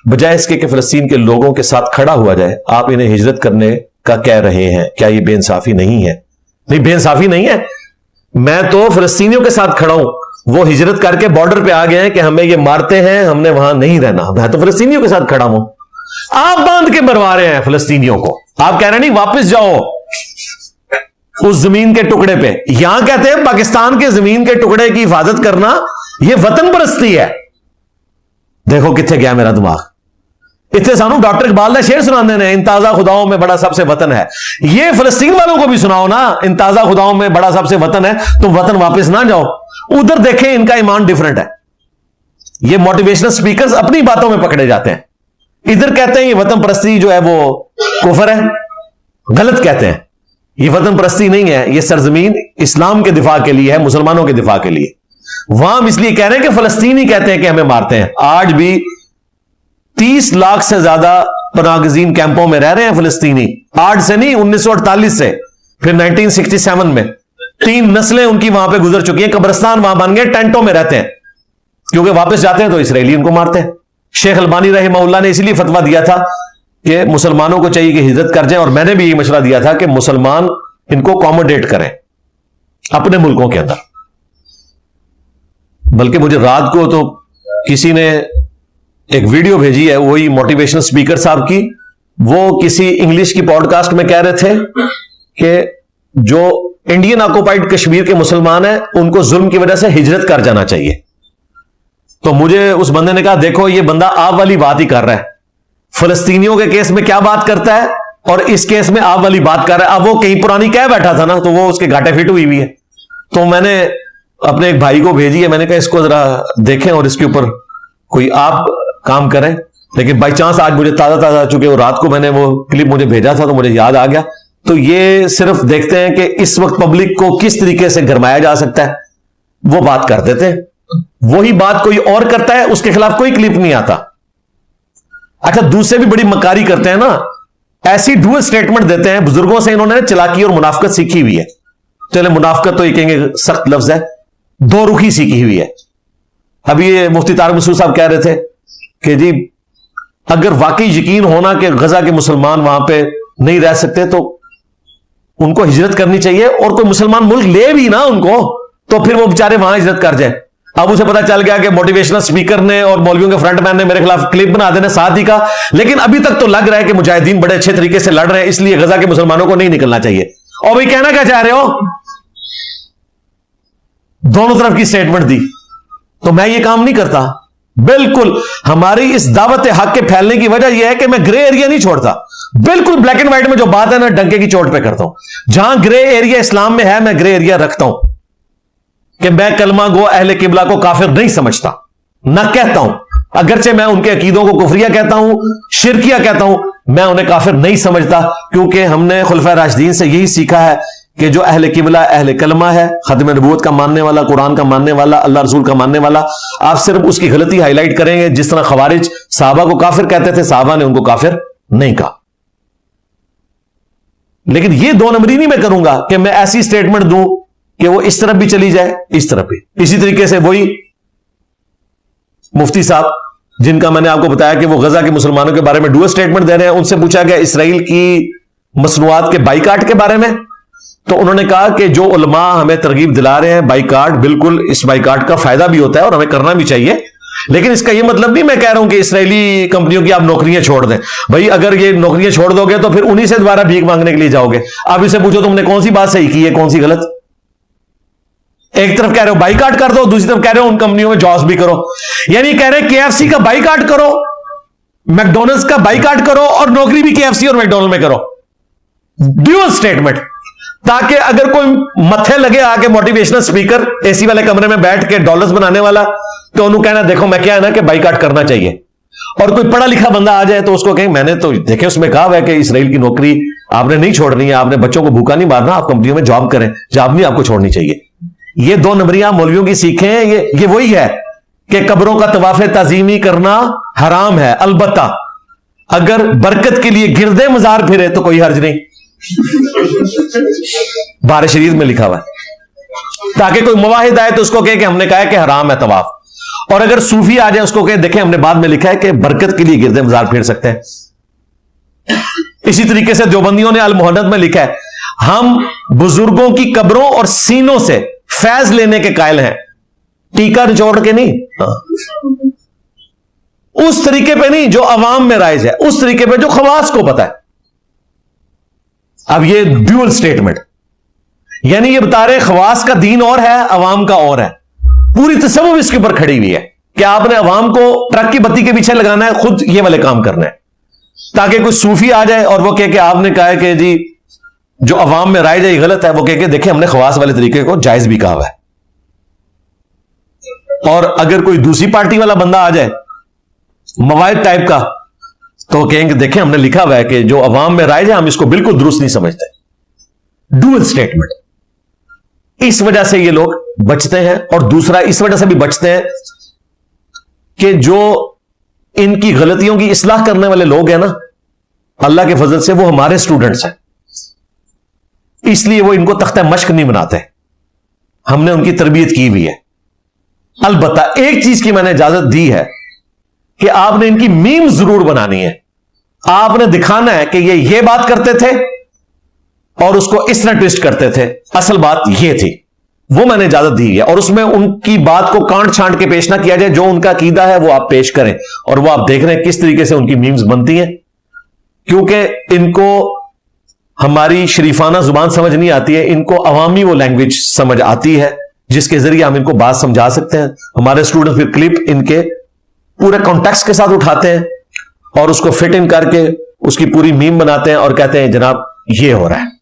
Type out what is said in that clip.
بجائے اس کے کہ فلسطین کے لوگوں کے ساتھ کھڑا ہوا جائے، آپ انہیں ہجرت کرنے کا کہہ رہے ہیں. کیا یہ بے انصافی نہیں ہے؟ نہیں، بے انصافی نہیں ہے. میں تو فلسطینیوں کے ساتھ کھڑا ہوں. وہ ہجرت کر کے بارڈر پہ آ گئے ہیں کہ ہمیں یہ مارتے ہیں، ہم نے وہاں نہیں رہنا. میں تو فلسطینیوں کے ساتھ کھڑا ہوں. آپ باندھ کے مروا رہے ہیں فلسطینیوں کو. آپ کہہ رہے ہیں نہیں واپس جاؤ اس زمین کے ٹکڑے پہ. یہاں کہتے ہیں پاکستان کے زمین کے ٹکڑے کی حفاظت کرنا یہ وطن پرستی ہے. دیکھو کتنے گیا میرا دماغ. اتنے سانو ڈاکٹر اقبال نے شعر سنانے نے، ان تازہ خداؤں میں بڑا سب سے وطن ہے. یہ فلسطین والوں کو بھی سناؤ نا، ان تازہ خداؤں میں بڑا سب سے وطن ہے. تم وطن واپس نہ جاؤ. ادھر دیکھیں ان کا ایمان ڈیفرنٹ ہے. یہ موٹیویشنل سپیکرز اپنی باتوں میں پکڑے جاتے ہیں. ادھر کہتے ہیں یہ وطن پرستی جو ہے وہ کفر ہے، غلط کہتے ہیں. یہ وطن پرستی نہیں ہے، یہ سرزمین اسلام کے دفاع کے لیے ہے، مسلمانوں کے دفاع کے لیے. وہاں ہم اس لیے کہہ رہے ہیں کہ فلسطینی کہتے ہیں کہ ہمیں مارتے ہیں. آج بھی 30 لاکھ سے زیادہ پناہ گزین کیمپوں میں رہ رہے ہیں فلسطینی. آج سے نہیں، 1948 سے، پھر 1967 میں 3 نسلیں ان کی وہاں پہ گزر چکی ہیں. قبرستان وہاں بن گئے، ٹینٹوں میں رہتے ہیں، کیونکہ واپس جاتے ہیں تو اسرائیلی ان کو مارتے ہیں. شیخ البانی رحمہ اللہ نے اسی لیے فتویٰ دیا تھا کہ مسلمانوں کو چاہیے کہ ہجرت کر جائیں، اور میں نے بھی یہ مشورہ دیا تھا کہ مسلمان ان کو اکوموڈیٹ کریں اپنے ملکوں کے اندر. بلکہ مجھے رات کو تو کسی نے ایک ویڈیو بھیجی ہے، وہی موٹیویشنل سپیکر صاحب کی. وہ کسی انگلش کی پوڈ کاسٹ میں کہہ رہے تھے کہ جو انڈین آکوپائڈ کشمیر کے مسلمان ہیں ان کو ظلم کی وجہ سے ہجرت کر جانا چاہیے. تو مجھے اس بندے نے کہا دیکھو یہ بندہ آپ والی بات ہی کر رہا ہے. فلسطینیوں کے کیس میں کیا بات کرتا ہے اور اس کیس میں آپ والی بات کر رہا ہے. اب وہ کہیں پرانی کہہ بیٹھا تھا نا، تو وہ اس کے گھاٹے فٹ ہوئی ہوئی ہے. تو میں نے اپنے ایک بھائی کو بھیجی ہے، میں نے کہا اس کو ذرا دیکھیں اور اس کے اوپر کوئی آپ کام کریں. لیکن بائی چانس آج مجھے تازہ چونکہ وہ رات کو میں نے وہ کلپ مجھے بھیجا تھا تو مجھے یاد آ گیا. تو یہ صرف دیکھتے ہیں کہ اس وقت پبلک کو کس طریقے سے گرمایا جا سکتا ہے، وہ بات کر دیتے ہیں. وہی بات کوئی اور کرتا ہے، اس کے خلاف کوئی کلپ نہیں آتا. اچھا دوسرے بھی بڑی مکاری کرتے ہیں نا، ایسی ڈوئل سٹیٹمنٹ دیتے ہیں. بزرگوں سے انہوں نے چلاکی اور منافقت سیکھی ہوئی ہے. چلے منافقت تو یہ کہیں گے سخت لفظ ہے، دو رخی سیکھی ہوئی ہے. ابھی یہ مفتی طارق مسعود صاحب کہہ رہے تھے کہ جی اگر واقعی یقین ہونا کہ غزہ کے مسلمان وہاں پہ نہیں رہ سکتے تو ان کو ہجرت کرنی چاہیے، اور کوئی مسلمان ملک لے بھی نا ان کو، تو پھر وہ بیچارے وہاں ہجرت کر جائیں. اب اسے پتا چل گیا کہ موٹیویشنل سپیکر نے اور مولویوں کے فرنٹ مین نے میرے خلاف کلپ بنا دینے ساتھ ہی کا. لیکن ابھی تک تو لگ رہا ہے کہ مجاہدین بڑے اچھے طریقے سے لڑ رہے ہیں، اس لیے غزہ کے مسلمانوں کو نہیں نکلنا چاہیے. اور بھائی کہنا کیا چاہ رہے ہو؟ دونوں طرف کی سٹیٹمنٹ دی. تو میں یہ کام نہیں کرتا. بالکل ہماری اس دعوت حق کے پھیلنے کی وجہ یہ ہے کہ میں گرے ایریا نہیں چھوڑتا. بالکل بلیک اینڈ وائٹ میں جو بات ہے نا ڈنکے کی چوٹ پہ کرتا ہوں. جہاں گرے ایریا اسلام میں ہے میں گرے ایریا رکھتا ہوں کہ میں کلمہ گو اہل قبلہ کو کافر نہیں سمجھتا، نہ کہتا ہوں. اگرچہ میں ان کے عقیدوں کو کفریہ کہتا ہوں، شرکیہ کہتا ہوں، میں انہیں کافر نہیں سمجھتا، کیونکہ ہم نے خلفائے راشدین سے یہی سیکھا ہے کہ جو اہل قبلہ اہل کلمہ ہے، ختم نبوت کا ماننے والا، قرآن کا ماننے والا، اللہ رسول کا ماننے والا، آپ صرف اس کی غلطی ہائی لائٹ کریں گے. جس طرح خوارج صحابہ کو کافر کہتے تھے، صحابہ نے ان کو کافر نہیں کہا. لیکن یہ دو نمبری نہیں میں کروں گا کہ میں ایسی سٹیٹمنٹ دوں کہ وہ اس طرف بھی چلی جائے اس طرف بھی. اسی طریقے سے وہی مفتی صاحب جن کا میں نے آپ کو بتایا کہ وہ غزہ کے مسلمانوں کے بارے میں ڈوئل سٹیٹمنٹ دے رہے ہیں، ان سے پوچھا گیا اسرائیل کی مصنوعات کے بائیکاٹ کے بارے میں، تو انہوں نے کہا کہ جو علماء ہمیں ترغیب دلا رہے ہیں بائیکاٹ، بالکل اس بائیکاٹ کا فائدہ بھی ہوتا ہے اور ہمیں کرنا بھی چاہیے. لیکن اس کا یہ مطلب نہیں میں کہہ رہا ہوں کہ اسرائیلی کمپنیوں کی آپ نوکریاں چھوڑ دیں. بھائی اگر یہ نوکریاں چھوڑ دو گے تو پھر انہی سے دوبارہ بھیک مانگنے کے لیے جاؤ گے. آپ اسے پوچھو تم نے کون سی بات صحیح کی ہے کون سی غلط. ایک طرف کہہ رہے ہو بائیکاٹ کر دو، دوسری طرف کہہ رہے ہو ان کمپنیوں میں جابس بھی کرو. یعنی کہہ رہے KFC کا بائیکاٹ کرو، میکڈونلڈز کا بائیکاٹ کرو، اور نوکری بھی KFC اور میکڈونلڈ میں کرو. ڈیول سٹیٹمنٹ، تاکہ اگر کوئی متھے لگے آگے موٹیویشنل سپیکر اے سی والے کمرے میں بیٹھ کے ڈالرز بنانے والا، تو انہوں کہنا دیکھو میں کیا ہے نا کہ بائیکاٹ کرنا چاہیے. اور کوئی پڑھا لکھا بندہ آ جائے تو اس کو کہیں میں نے تو دیکھیں اس میں کہا ہوا ہے کہ اسرائیل کی نوکری آپ نے نہیں چھوڑنی ہے، آپ نے بچوں کو بھوکا نہیں مارنا، آپ کمپنیوں میں جاب کریں، جاب نہیں آپ کو چھوڑنی چاہیے. یہ دو نمبریاں مولویوں کی سیکھیں. یہ وہی ہے کہ قبروں کا طواف تعظیمی کرنا حرام ہے، البتہ اگر برکت کے لیے گردے مزار پھرے تو کوئی حرج نہیں. بارے شریعت میں لکھا ہوا ہے، تاکہ کوئی مواحد آئے تو اس کو کہے کہ ہم نے کہا ہے کہ حرام ہے طواف. اور اگر صوفی آ جائے اس کو کہ دیکھیں ہم نے بعد میں لکھا ہے کہ برکت کے لیے گرد مزار پھیر سکتے ہیں. اسی طریقے سے دیوبندیوں نے المحنت میں لکھا ہے ہم بزرگوں کی قبروں اور سینوں سے فیض لینے کے قائل ہیں, ٹیکا نچوڑ کے نہیں, اس طریقے پہ نہیں جو عوام میں رائج ہے, اس طریقے پہ جو خواص کو پتا ہے. اب یہ ڈیول سٹیٹمنٹ, یعنی یہ بتا رہے خواص کا دین اور ہے, عوام کا اور ہے. پوری تصوف اس کے اوپر کھڑی ہوئی ہے کہ آپ نے عوام کو ٹرک کی بتی کے پیچھے لگانا ہے, خود یہ والے کام کرنا ہے, تاکہ کوئی صوفی آ جائے اور وہ کہ آپ نے کہا ہے کہ جی جو عوام میں رائج ہے یہ غلط ہے, وہ کہ دیکھیں ہم نے خواص والے طریقے کو جائز بھی کہا ہوا ہے. اور اگر کوئی دوسری پارٹی والا بندہ آ جائے موائد ٹائپ کا, تو وہ کہیں گے دیکھیں ہم نے لکھا ہوا ہے کہ جو عوام میں رائج ہے ہم اس کو بالکل درست نہیں سمجھتے. Dual statement. اس وجہ سے یہ لوگ بچتے ہیں, اور دوسرا اس وجہ سے بھی بچتے ہیں کہ جو ان کی غلطیوں کی اصلاح کرنے والے لوگ ہیں نا, اللہ کے فضل سے وہ ہمارے اسٹوڈنٹس ہیں, اس لیے وہ ان کو تختہ مشق نہیں بناتے, ہم نے ان کی تربیت کی ہوئی ہے. البتہ ایک چیز کی میں نے اجازت دی ہے کہ آپ نے ان کی میم ضرور بنانی ہے, آپ نے دکھانا ہے کہ یہ بات کرتے تھے اور اس کو اس طرح ٹویسٹ کرتے تھے, اصل بات یہ تھی. وہ میں نے اجازت دی ہے, اور اس میں ان کی بات کو کانٹ چھانٹ کے پیش نہ کیا جائے, جو ان کا عقیدہ ہے وہ آپ پیش کریں, اور وہ آپ دیکھ رہے ہیں کس طریقے سے ان کی میمز بنتی ہیں, کیونکہ ان کو ہماری شریفانہ زبان سمجھ نہیں آتی ہے, ان کو عوامی وہ لینگویج سمجھ آتی ہے جس کے ذریعے ہم ان کو بات سمجھا سکتے ہیں. ہمارے اسٹوڈنٹ پھر کلپ ان کے پورے کانٹیکسٹ کے ساتھ اٹھاتے ہیں اور اس کو فٹ ان کر کے اس کی پوری میم بناتے ہیں اور کہتے ہیں جناب یہ ہو رہا ہے.